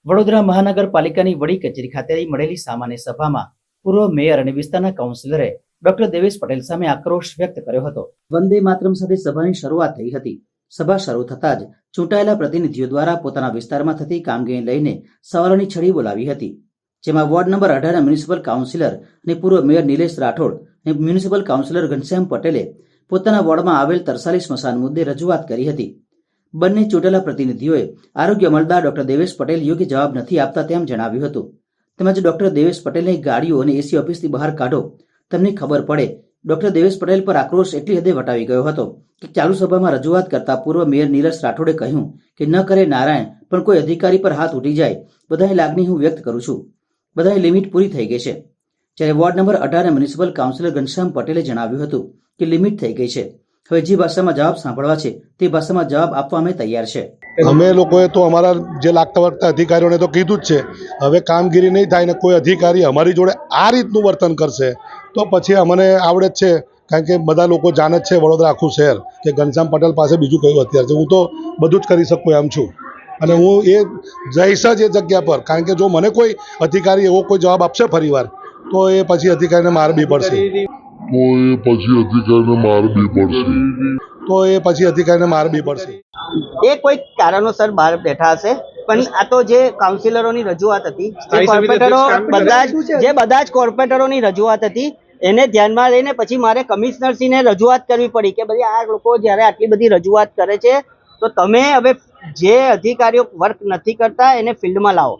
વડોદરા મહાનગરપાલિકાની વડી કચેરી ખાતે મળેલી સામાન્ય સભામાં પૂર્વ મેયર અને વિસ્તારના કાઉન્સિલરે ડોક્ટર દેવેશ પટેલ સામે આક્રોશ વ્યક્ત કર્યો હતો. વંદે માતરમ સાથે સભાની શરૂઆત થઈ હતી. સભા શરૂ થતાં જ ચૂંટાયેલા પ્રતિનિધિઓ દ્વારા પોતાના વિસ્તારમાં થતી કામગીરી લઈને સવાલોની છડી બોલાવી હતી, જેમાં વોર્ડ નંબર 18ના મ્યુનિસિપલ કાઉન્સિલર અને પૂર્વ મેયર નિલેશ રાઠોડ અને મ્યુનિસિપલ કાઉન્સિલર ઘનશ્યામ પટેલે પોતાના વોર્ડમાં આવેલ તરસાલી સ્મશાન મુદ્દે રજૂઆત કરી હતી. બંને ચૂંટેલા પ્રતિનિધિઓએ આરોગ્ય અમલદાર ડોક્ટર દેવેશ પટેલ યોગ્ય જવાબ નથી આપતા તેમ જણાવ્યું હતું. તેમજ ડોક્ટર દેવેશ પટેલની ગાડીઓ અને એસી ઓફિસથી બહાર કાઢો, તમને ખબર પડે. ડોક્ટર દેવેશ પટેલ પર આક્રોશ એટલી હદે વટાવી ગયો હતો કે ચાલુ સભામાં રજૂઆત કરતા પૂર્વ મેયર નિલેશ રાઠોડે કહ્યું કે ન કરે નારાયણ, પણ કોઈ અધિકારી પર હાથ ઉઠી જાય, બધાની લાગણી હું વ્યક્ત કરું છું. બધાની લિમિટ પૂરી થઈ ગઈ છે. જ્યારે વોર્ડ નંબર 18ના મ્યુનિસિપલ કાઉન્સિલર ઘનશ્યામ પટેલે જણાવ્યું હતું કે લિમિટ થઈ ગઈ છે, હવે જે ભાષામાં જવાબ સાંભળવા છે તે ભાષામાં જવાબ આપવા અમે તૈયાર છે. અમે લોકોએ તો અમારા જે લાગતા વળગતા અધિકારીઓને તો કીધું જ છે, હવે કામગીરી નહીં થાય ને કોઈ અધિકારી અમારી જોડે આ રીતનું વર્તન કરશે તો પછી અમને આવડે જ છે, કારણ કે બધા લોકો જાણે જ છે વડોદરા આખું શહેર કે ઘનશ્યામ પટેલ પાસે બીજું કયું હથિયાર છે. હું તો બધું જ કરી શકું એમ છું અને હું એ જઈશ જ એ જગ્યા પર, કારણ કે જો મને કોઈ અધિકારી એવો કોઈ જવાબ આપશે ફરીવાર તો એ પછી અધિકારીને માર બી પડશે. એ કોઈ કારણોસર બહાર બેઠા હશે, પણ આ તો જે કાઉન્સિલરોની રજૂઆત હતી, બધા જ કોર્પોરેટરોની રજૂઆત હતી, એને ધ્યાનમાં લઈને પછી મારે કમિશનરશ્રીને રજૂઆત કરવી પડી કે ભાઈ આ લોકો જ્યારે આટલી બધી રજૂઆત કરે છે તો તમે હવે જે અધિકારીઓ વર્ક નથી કરતા એને ફિલ્ડમાં લાવો.